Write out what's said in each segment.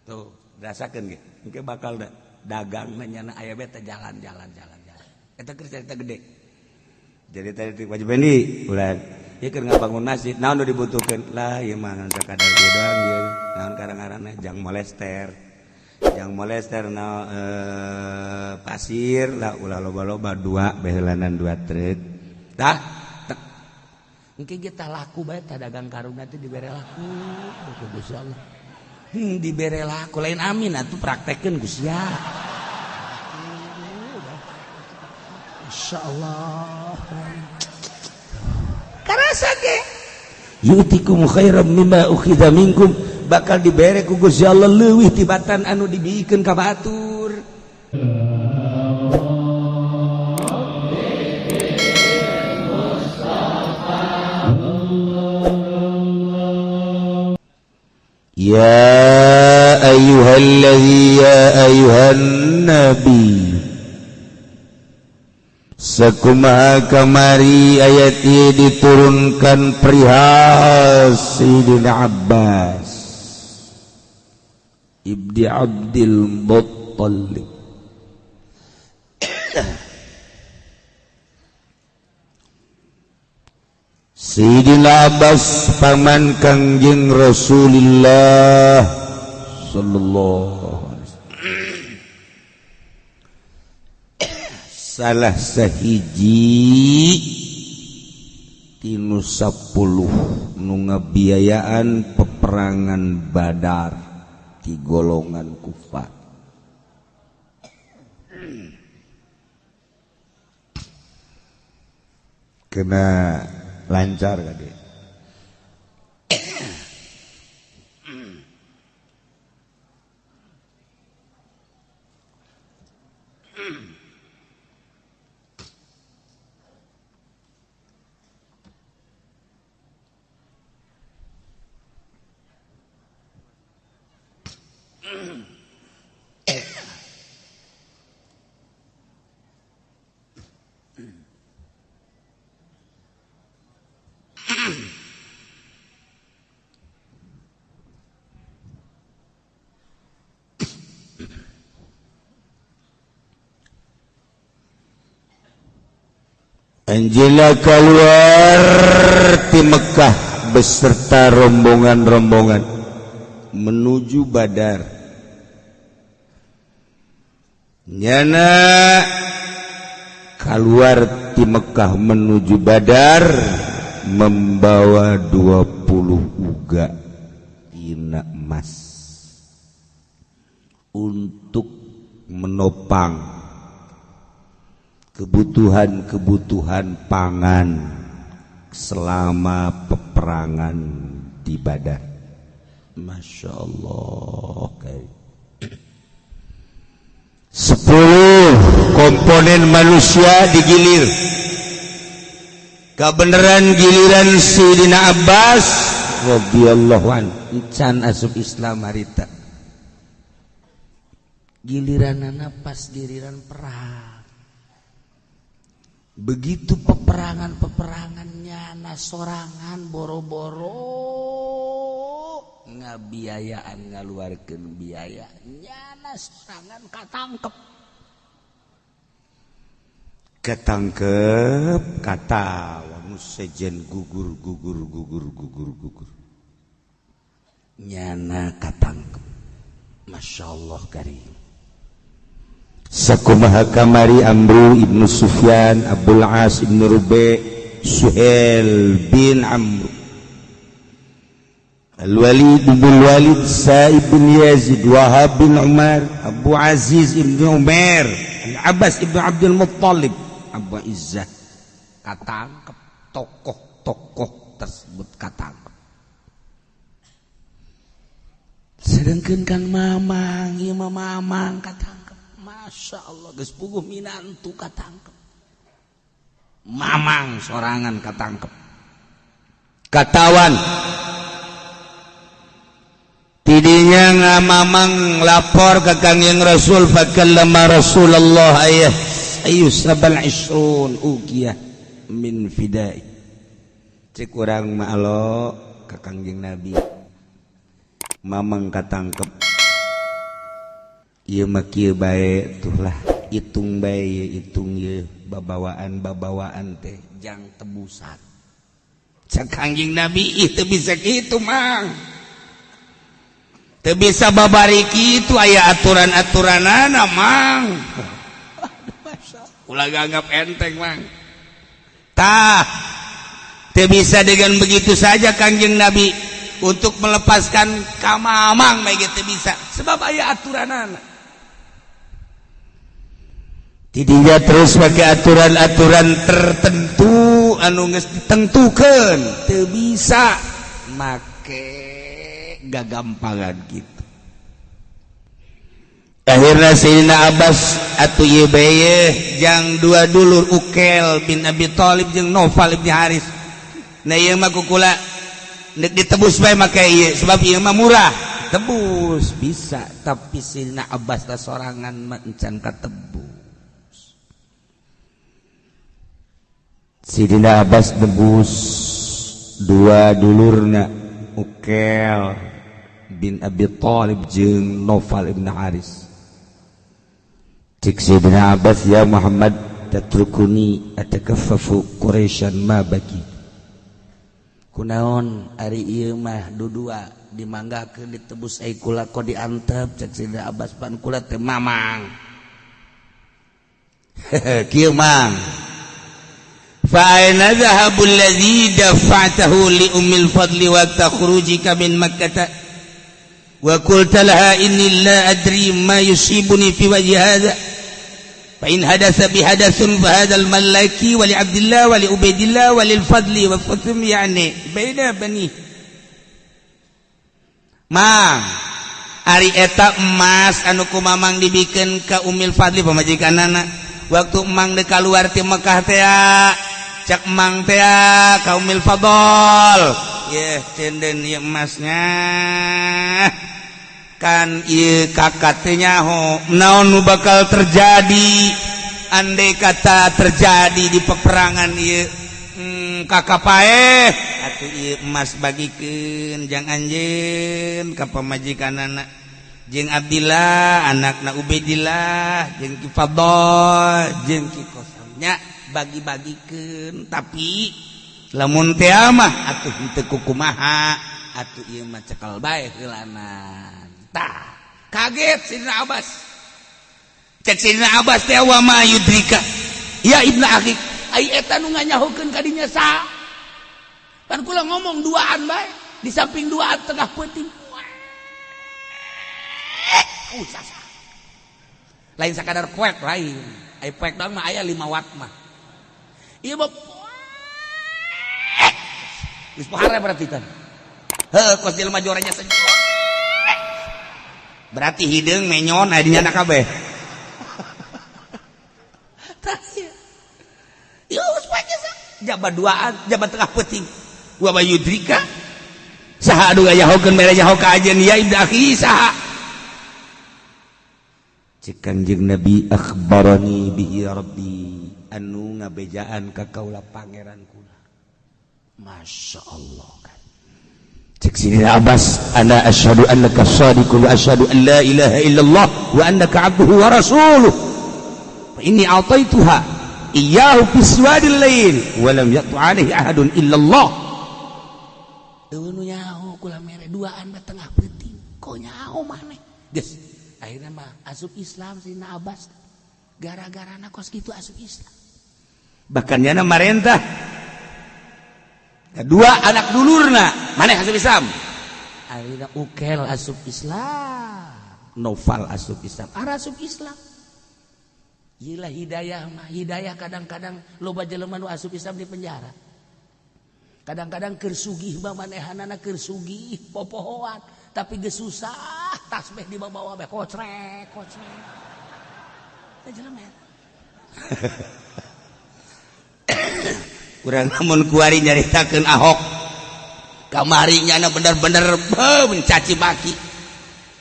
tuh rasakan ge engke bakal dagang nyana aya beta jalan eta keur cerita gede jadi tadi wajib bendi ulah ieu keur ngabangun masjid naon nu dibutuhkeun lah ieu mah sakadar ieu doang ieu naon karang-karangna jang molester pasir lah ulah loba-loba dua behelanan 2 truk tah engke kita laku bae tah dagang karungna teh dibere laku Gusti Allah dibere laku lain amin atuh praktekeun Gusti ya insyaallah karasa ge yu'tikum khairam mimma ukhidha minkum bakal dibere ku Gusti Allah leuwih tibatan anu dibiikeun ka batur Ya ayyuhan nabi sakumaha kamari ayat ieu diturunkan perihal Sayyidina Abbas ibni Abdul Muttalib Sayyidina Abbas paman Kangjeng Rasulullah sallallahu alaihi wasallam salah sahiji tinu 10 nu ngabiayaan peperangan Badar di golongan kufar kena lancar kade Anjila keluar di Mekah beserta rombongan-rombongan menuju Badar. Nyana keluar di Mekah menuju Badar membawa 20 uga ina emas untuk menopang kebutuhan pangan selama peperangan di Badar. Masya Allah. 10 komponen manusia digilir. Kebenaran giliran Sayyidina Abbas radhiyallahu anhu can asup Islam harita. Giliranana pas giliran perang. Begitu peperangannya nasorangan boro-boro ngabiayaan ngaluarkeun biaya nyana sorangan ketangkep kata wanu sejen gugur nyana katangkep Masya Allah karim sakumaha kamari Amru ibnu Sufyan Abdul As ibnu Rubai Suhail bin Amr Al-Walid bin Walid Sa'ib bin Yazid Wahab bin Umar Abu Aziz ibnu Umar Al-Abbas ibnu Abdul Muttalib Abu Izzah katangkep tokoh-tokoh tersebut katangkep sedangkan kan mamang ieu mamang katangkep Masya Allah geus puguh minantu katangkep mamang sorangan katangkep katawan tidinya ngamamang lapor ke Kangjeng Rasul fakallama Rasulullah ayu sabal isrun uqiyah min fidai cek urang mah alo ka Kangjeng Nabi mamang katangkep ieu mah kieu bae tuhlah hitung bae hitung ye babawaan teh jang tebusan cak Kangjeng Nabi teu bisa kitu mang teu bisa babari kitu aya aturan-aturanana mang ulah anggap enteng mang tah teu bisa dengan begitu saja Kangjeng Nabi untuk melepaskan kamamang bae teu bisa sebab aya aturanana tidinya terus pakai aturan-aturan tertentu anu geus ditentukeun teu bisa make gagampangan gitu akhirna Sayyidina Abbas atuh ieu bae jang dua dulur Ukel bin Abi Thalib jeung Naufal bin Haris nah ieu mah kukula neuk ditebus bae make ieu sebab ieu mah murah tebus bisa tapi Sayyidina Abbas teh sorangan mah encan katebus Sayyidina Abbas nebus dua dulurna Ukel bin Abi Thalib jeung Naufal bin Haris cik Sayyidina Abbas ya Muhammad tatrukuni atakaffafu Quraisyan ma baki kunaon ari ieu mah dudua dimanggakeun ditebus ai kula ko diantep cik Sayyidina Abbas pan kula teh mamang kieu mang فأين ذهب الذي دفعته لأم الفضل وقت خروجك من مكة وقلت لها إني لا أدري ما يصيبني في وجه هذا فإن حدث بحدث فهذا الملك ولعبد الله ولعبيد الله وللفضل وفتم يعني بين بني Mang ari eta emas anu ku mamang dibikeun ka Ummil Fadli pamajikanana waktu emang dek keluar ti Mekah teh cak emang teh ka Ummil Fadl yeh cenden ieu emasnya kan ieu kakak teh nyaho naon nu bakal terjadi andai kata terjadi di peperangan ieu kakak paeh atuh ieu emas bagikeun jang anjeun ka pamajikanana jeung Abdillah anakna Ubaidillah jeung Ki Fadl jeung Ki Qasamnya bagi-bagikeun tapi lamun teh mah atuh teu kumaha atuh ieu mah cekal bae heulanan tah kaget Sayyidina Abbas cek Sayyidina Abbas teh wa ma yudrika ya ibnu akhi ai eta nu nganyahokeun ka dinya saha kan kula ngomong duaan bae di samping duaan tengah peuting usasa lain sakadar kuek lain ai kuek doang mah aya 5 watt mah ieu mah geus pohara berarti kan heuh kos jelema joranya sejuk berarti hideung menyon aya di nyana kabeh tah ieu geus pace jabat duaan jabat tengah peuting wa bayudrika saha anu ngayahokeun mere nyaho ka ajeun ya ibnu akhi saha cek Kanjeng Nabi akhbarani bihi rabbi anu ngabejaan ka kaula pangeran kula masya Allah kan cek sini Abbas ana asyhadu annaka shadiqun wa asyhadu an la ilaha illallah wa annaka abduhu wa rasuluh fa inni a'taituha iyyahu fi swadil lail wa lam yatu alaihi ahadun illallah teu nu nyaho kula mere duaan da tengah peuting ko nyaho maneh geus akhirnya mah asup Islam Sayyidina Abbas gara-gara na kos kitu asup Islam bahkan nyana marentah dua anak dulurna maneh asup Islam akhirnya Ukel asup Islam Naufal asup Islam asup Islam gila hidayah mah hidayah kadang-kadang loba jelema nu asup Islam di penjara kadang-kadang keur sugih mah manehanana keur sugih popohoan tapi geus susah tasbih di bawah bae kocrek teh jelema urang namun kuari nyaritakeun Ahok kamari nyana bener-bener mencaci maki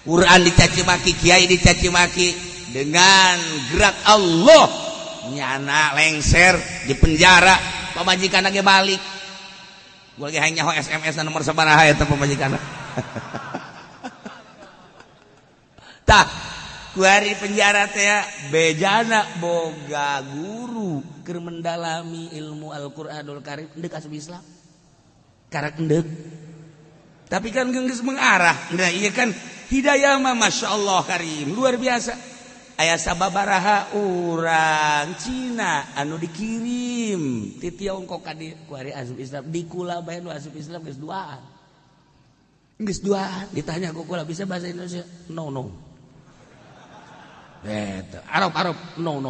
Quran dicaci maki kiai dicaci maki dengan gerak Allah nyana lengser di penjara pamajikanna ge balik gua ge hayang nyaho SMS nomor sabaraha eta pamajikanna tah kuari penjara teh bejana boga guru keur mendalami ilmu Al-Qur'anul Karim endek asup Islam. Karak endek. Tapi kan geus mengarah. Nah iya kan hidayah mah masyaallah karim luar biasa. Aya sababaraha urang Cina anu dikirim ti Tiongkok ka kuari asup Islam di kula bae nu asup Islam geus duaan. Geus duaan ditanya ku kula bisa bahasa Indonesia? No. Arab no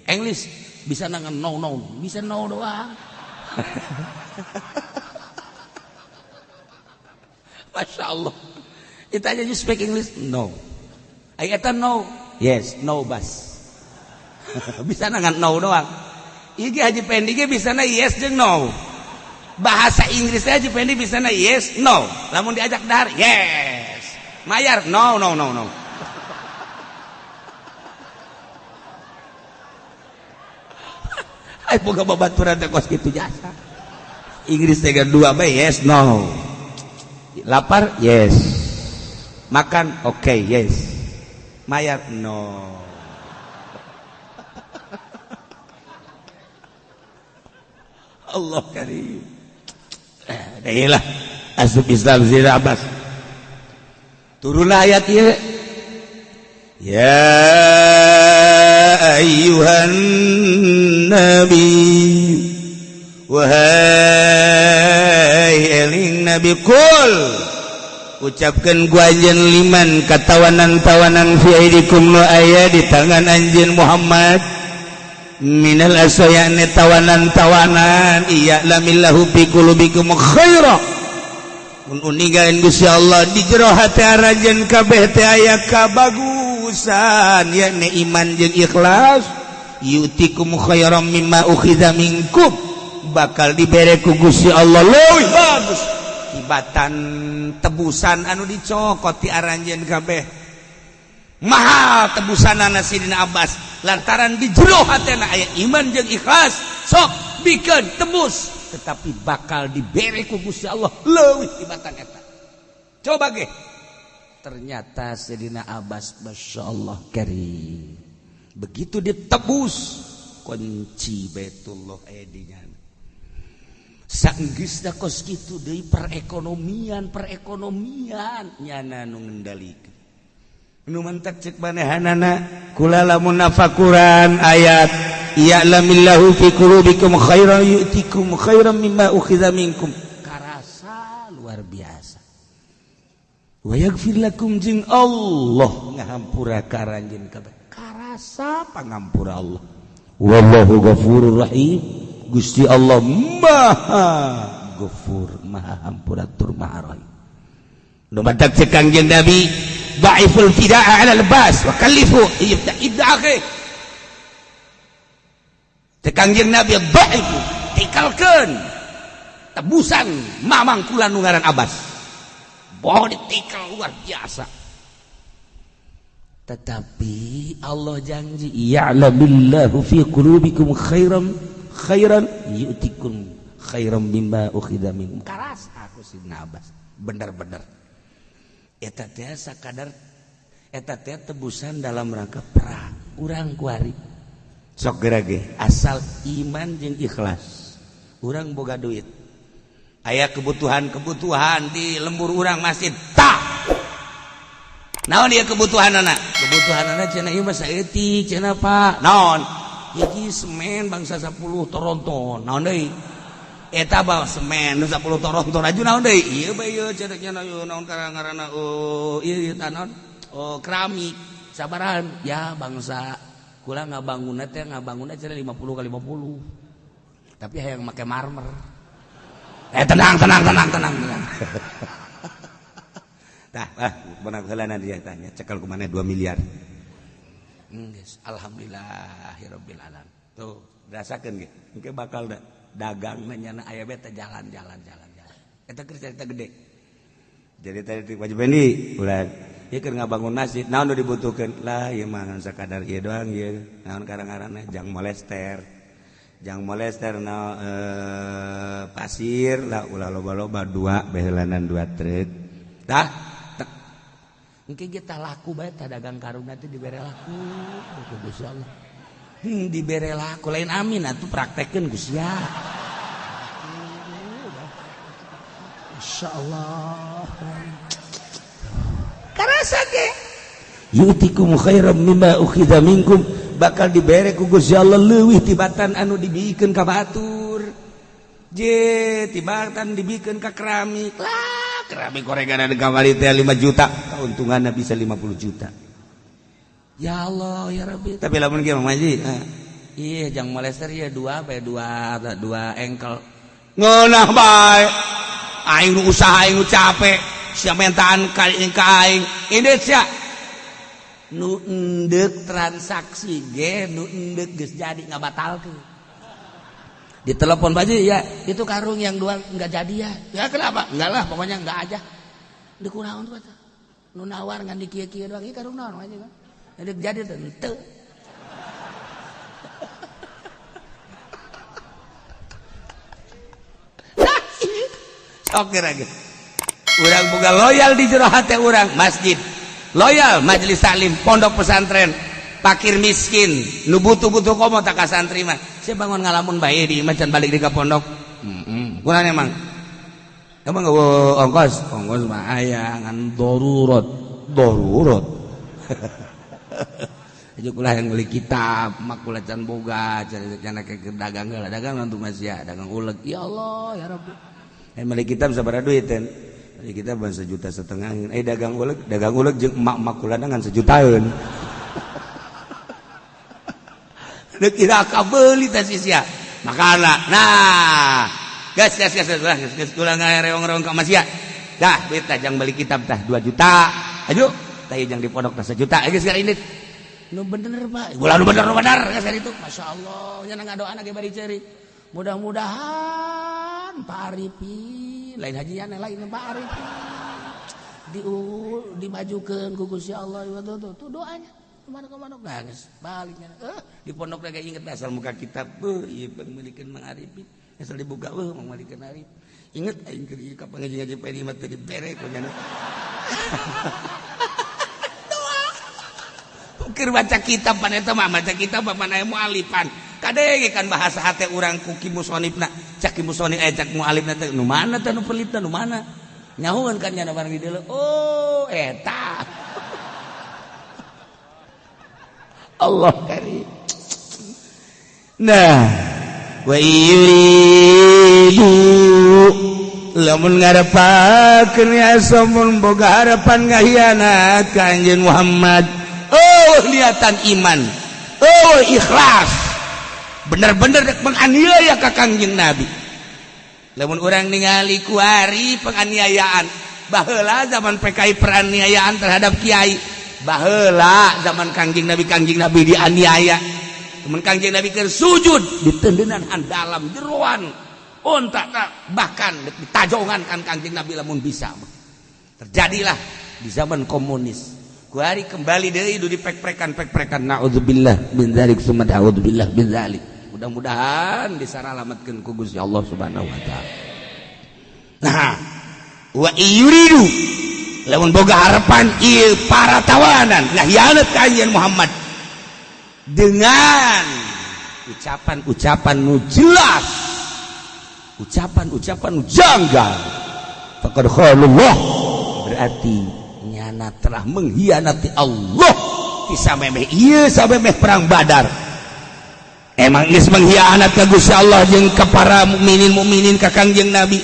English bisa nangan no bisa no doang. Masya Allah ditanya you speak English? No. Ayatan no? Yes, no bas. Bisa nangan no doang. Iki Haji Pendi ge bisa na yes jeung no. Bahasa Inggris Haji Pendi bisa na yes no. Lamun diajak dahar yes. Mayar no. Ay boga babaturan teh kos kitu jasa. Inggris teh dua bae yes no. Lapar yes. Makan okay yes. Mayar no. Allah karim. Dailah asup Islam Zira Abbas. Turun ayat ieu. Ya ayyuhan nabi wahai eling nabi kul ucapkan gua anjeun liman katawanan-tawanan fi aidikum nu aya di tangan anjeun Muhammad minal asayani tawanan-tawanan iya lamillahu fi qulubikum khaira mun uningaeun Gusti Allah di jero hate arajeun kabeh teh aya kabagusan yakni iman jeung ikhlas yu'tikum khairam mimma ukhidza minkum bakal dibere ku Gusti Allah leuwih bagus tibatan tebusan anu dicokot ti aranjeun kabeh mahal tebusanana Sidina Abbas lantaran di jero hatena aya iman jeung ikhlas sok bikeun tebus tetapi bakal dibere ku Gusti Allah leuwih tibatan eta. Coba ge ternyata Sidina Abbas masyaallah karim begitu ditebus kunci Baitullah aya di nya saenggeusna kos kitu deui perekonomian nyana nu ngendalikeun nu mantap cek manehanana kula lamun nafakuran ayat ya'lamillahu fi qulubikum khairan yu'tikum khairan mimma ukhidza minkum karasa luar biasa wa yaghfir lakum jeung Allah ngahampura ka aranjeun kabeh karasa pangampura Allah wallahu ghafurur rahim Gusti Allah maha ghafur maha hampuratur maha rahim nu badak cek kangjeng Nabi ba'iful fida'a 'ala al-bas wa kallifu ibda akhi cek kangjeng Nabi ba'ifu tikalkeun tebusan mamang kula nu ngaran Abbas boh ditikal luar biasa tetapi Allah janji ya'lamillahu fi qulubikum khairan yu'tikum khairan mimma ukhidza minkum karas aku Sidina Abbas bener-bener eta teh sakadar eta teh tebusan dalam rangka perang urang kuari sok gerage asal iman jeung ikhlas urang boga duit aya kebutuhan di lembur urang masjid tak naon dia kebutuhanana cenah ieu mah saeutik cenah Pak naon iki semen bangsa 10 toronton naon deui eta bawa semen 10 toronton aju naon deui ieu bae ieu cenah naon ngaranna ieu tanon keramik sabaran ya bangsa kula ngabangunna cenah 50 kali 50 tapi hayang make marmer tenang tah benar heulana dia tanya cekal ku maneh 2 miliar geus alhamdulillahirabbil alamin tuh rasakeun ge engke bakal dagang nyana aya beta jalan eta keur cerita gede jadi tadi wajib ini ulah ieu keur ngabangun masjid naon nu dibutuhkeun lah ieu mah sakadar ieu doang ieu naon karang-karangna jang molester pasir lah ulah loba-loba 2 behelanan 2 truk tah engke kita laku bae tah dagang karung nanti dibere laku Gusti Allah. Dibere laku lain amin atuh praktekeun Gusti ya. Masyaallah. Karasa ge yutikum khairam mimma ukhidha minkum bakal dibere ku Gusti Allah leuwih tibatan anu dibikeun ka batur. Je tibatan dibikeun ka keramik. Lah, keramik gorengan ada kamari teh 5 juta, keuntunganna bisa 50 juta. Ya Allah, ya Rabbi. Tapi lamun kieu Mang Maji, iya jang molester ya dua engkel. Ngeunah bae. Aing usaha aing capek, sia mentaan ka aing. Ini sia nu endek transaksi ge nu endek geus jadi ngabatalkeun. Ditelepon Baji, ya itu karung yang dua enggak jadi ya. Ya kenapa? Enggak lah, pokoknya enggak aja. Dikunaon tuh eta. Nu nawar ngan di kieu-kieu doang ieu karung naon aja kan. Jadi teu henteu. Sok kira ge. Urang boga loyal di jero hate urang, masjid. Loyal majelis taklim, pondok pesantren, fakir miskin, nu butuh-butuh komo tak ka santri mah. Saya bangun ngalamun bae di macan balik di ka pondok. Kurang emang. Emang ongkos mah aya ngan darurat. Aja kula yang beli kitab, makula can boga, cenah ke dagang heula, dagang nantu masya, dagang uleg. Ya Allah, ya Rabbi. Beli kitab sabaraha duit ten? Beli kitab 1,5 juta. Dagang uleg jeung emak-emak kula ngan 1 jutaan. Deuk kira kabeli teh sia. Makana. Nah, gas kula ngareong-reong ka masya. Dah, duit tah jang beli kitab tah 2 juta. Ayo, tah jang di pondok tah 1 juta. Geus ka ini. Nu bener Pak. Ulah nu bener geus itu. Masyaallah, nya ngadoana ge bari ceurik. Mudah-mudahan Pak Arifin lain hajian lain Pak Arifin dimajukeun ku Gusti Allah tuh doanya kemana geus baliknya di pondok lagi inget asal muka kitab ieu pemilikeun Mang Arifin asal dibuka Mang Arifin inget aing keur ieu ka pangaji-ngaji padi mah teu dibere ku nya keur baca kitab pan eta mah baca kitab pan aya mualifan kadege kan bahasa hate urang ku ki musonifna cak ki musonif cak mualifna teh nu mana teh nu pelitna nu mana nyahoeun kan nya barang di deuleu oh eta Allah karim. Nah wa yuridu lamun ngarepakeun ya samun boga harapan ngahianat ka anjeun Muhammad. Oh niatan iman, oh ikhlas, bener-bener menganiaya ka Kangjeng Nabi. Lamun urang ningali kuari penganiayaan, baheula zaman PKI peraniayaan terhadap kiai, baheula zaman Kangjeng Nabi dianiaya. Temen Kangjeng Nabi keur sujud di tendenan handalam jeroan, onta bahkan ditajongan kan Kangjeng Nabi lamun bisa. Terjadilah di zaman komunis. Kuari kembali deui di pek-prekan naudzubillah min dzalik summa naudzubillah min dzalik. Mudah-mudahan disaralamatkeun ku Gusti Allah Subhanahu wa taala. Nah, wa yuridu lamun boga harapan ieu para tawanan ngahyanat ka anjeun Muhammad dengan ucapan-ucapan nu jelas, ucapan-ucapan nu janggal. Faqad khalullah berarti nyana telah mengkhianati Allah kisah memeh ieu samemeh perang Badar. Emang geus mengkhianat ka Gusti Allah jeung ka para mukminin ka Kangjeng Nabi.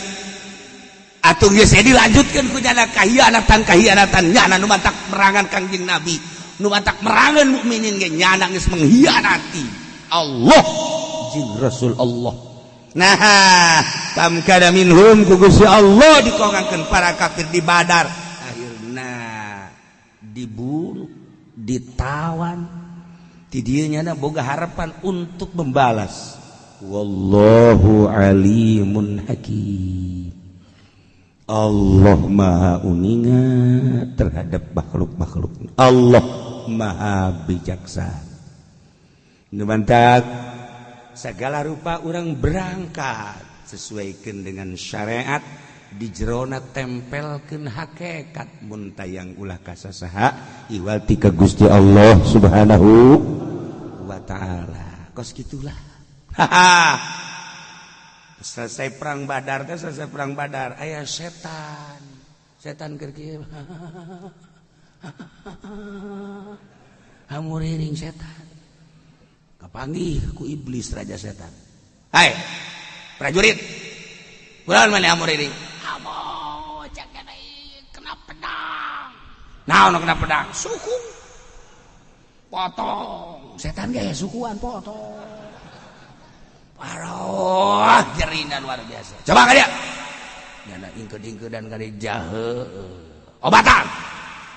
Atuh geus dilanjutkeun ku nyana kahianatan nyana nu matak merangan Kangjeng Nabi, nu matak merangan mukminin ge nyana geus mengkhianati Allah jeung Rasul Allah. Nah, kam kana minhum ku Gusti Allah dikongankeun para kafir di Badar. Dibunuh, ditawan, ti dieu nya boga harapan untuk membalas. Wallahu alimun hakim. Allah Maha uningat terhadap makhluk-makhluk. Allah Maha bijaksana. Numantak segala rupa orang berangkat sesuaikan dengan syariat di jerona tempelkeun hakikat mun tayang ulah ka sasaha iwal ti ka Gusti Allah Subhanahu wa taala. Kos gitulah. Selesai perang Badar teh aya setan keur kieu hamuriring setan kapanggih ku iblis raja setan. Hai prajurit kunaon maneh hamuriring? Amo cek kena pedang. Naon kena pedang? Suku potong. Setan ge sukuan potong. Paroh jerinan luar biasa. Coba ka dia. Nyana ingkeud-ingkeudan ka dia jahe. Obatan.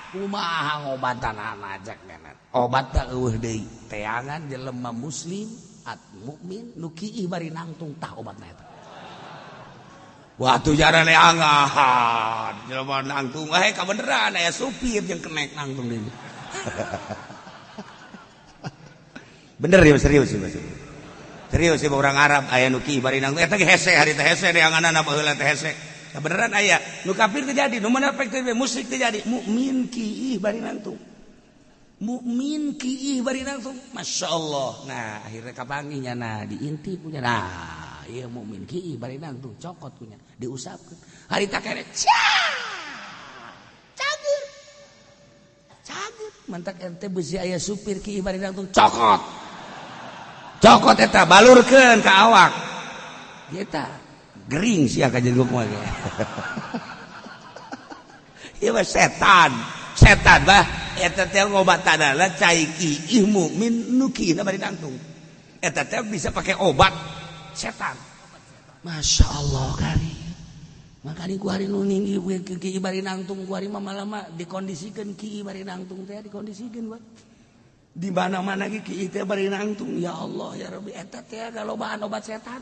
Kumaha ngobatan ajak kana. Obat teh eueuh deui. Teangan jelema muslim at mukmin nu kiih bari nangtung tah obatna eta. Wah tujaran angahan. Jelema nangtung kabeneran aya supir jeung kenek nangtung deui. Bener ya serius sih Mas. Serius sih orang Arab aya nu kiih bari nangtung eta ge hese hari teh hese deanganna baheula teh hese. Beneran aya nu kafir teh jadi nu munafik teh musyrik teh jadi mukmin kiih bari nangtung. Mukmin kiih bari nangtung. Masyaallah. Nah akhirnya kapanggih nyana diinti punya. Nah ieu mukmin kiih bari nangtung cokot punya diusapkeun. Harita kene cager. Mantak ente beusi aya supir kiih bari nangtung cokot. Cokot eta balurkeun ka awak. Eta gering sia ka jeung mah ge. Ieu mah setan bah eta teh ngobatana cai kiih mukmin nu kiihna bari nangtung. Eta teh bisa pakai obat setan. Masya Allah kali. Makanya ku hari nu ninggi kiih bari nangtung ku hari mah lama dikondisikeun kiih bari nangtung teh dikondisikeun buat. Di mana-mana ge kiih teh bari nangtung. Ya Allah ya Rabbi eta teh galobaan obat setan.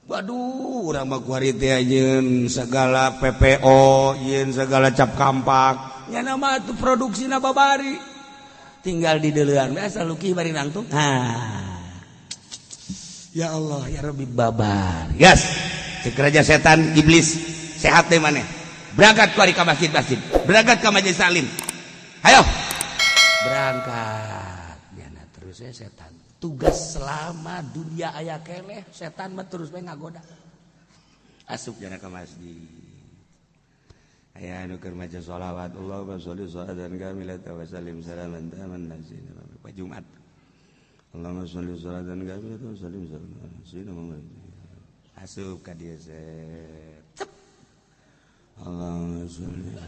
Waduh urang mah ku hari teh yeun segala PPO, yeun segala cap kampak. Nya nama tu produksina babari. Tinggal di deuleuan biasa lu kiih bari nangtung. Ya Allah ya Rabbi babar. Yes. Cek raja setan iblis sehat teh maneh. Berangkat ku ari ka masjid. Berangkat ka majelis salim. Ayo. Berangkat. Diana terus setan. Tugas selama dunia aya keleh setan mah terus we ngagoda. Asup jana ka masjid. Aya anu keur maca shalawat Allahumma sholli sholatan kamilatan wa sallim salaman taman nasina pa Jumat. Allahumma sholli sholatan kamilatan wa sallim salaman nasina Muhammad. Asup ka dieu set. Allahumma sholli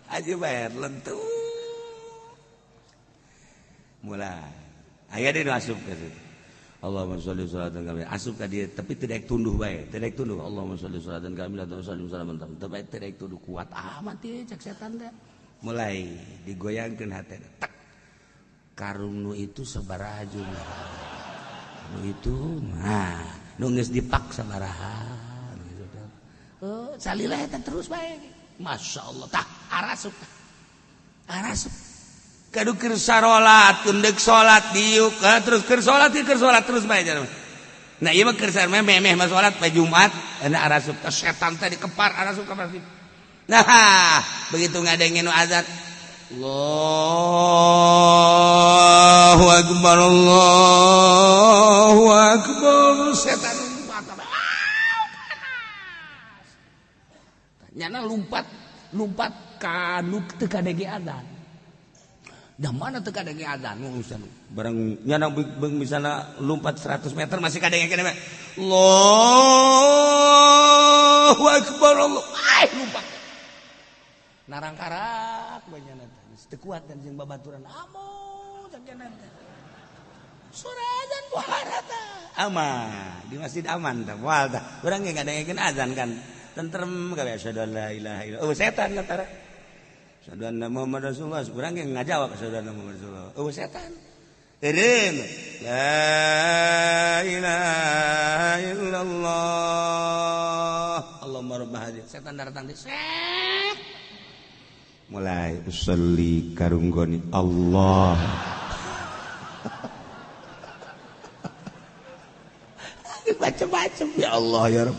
aja bayar lentu mulai aya deui asup ka situ Allahumma sholli sholatan kamilatan asup ka dieu tapi teu daek tunduh bae teu daek tunduh Allahumma sholli sholatan kamilatan wa sallim salaman tapi teu daek tunduh kuat amat ieu cek setan teh mulai digoyangkeun hatena tak karung nu itu sabaraha jumlah nu itu nu geus dipak sabaraha gitu teh salila eta terus bae. Masya Allah tah arasup kadu keur sarolat tundek salat diuk terus keur salat terus bae jalan. Nah ieu mah keur sareng memeh mah salat pa Jumat ana arasup tah setan teh dikepar arasup ka masjid. Nah begitu ngadenge nu azan Allahu akbar setan nyana lumpat ka nu teu kadenge adzan. Da mana teu kadenge adzan urusan bareng nyana beung misalna lumpat 100 meter masih kadenge kene Allahu akbar Allah. Lumpat. Narangkarak banyana teu kuat dan jeung babaturan amo jangan sore adzan buhara tah. Aman di masjid aman tah moal tah. Urang ge ngadengekeun adzan kan. Tentrem kali asyhadu la ilaha illallah. Setan ngantara. Asyhadu anna Muhammad Rasulullah. Urang yang ngajawab asyhadu anna Muhammad Rasulullah. Setan. Eureun. La ilaha illallah. Allahumma rabb hadhihi. Setan datang di set. Mulai usolli karunggoni Allah. macam ya Allah ya Rabb.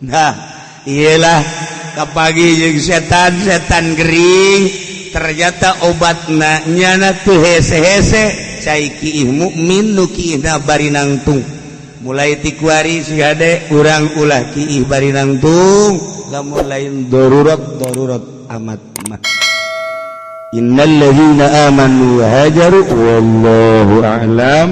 Nah iyalah kapagi jeung setan gering ternyata obatna nyana teu hese-hese cai kiih mukmin nu kiihna bari nangtung mulai ti kuari si hade urang ulah kiih bari nangtung lamun lain darurat amat mah. Innal ladzina amanu wa hajaru wallahu a'lam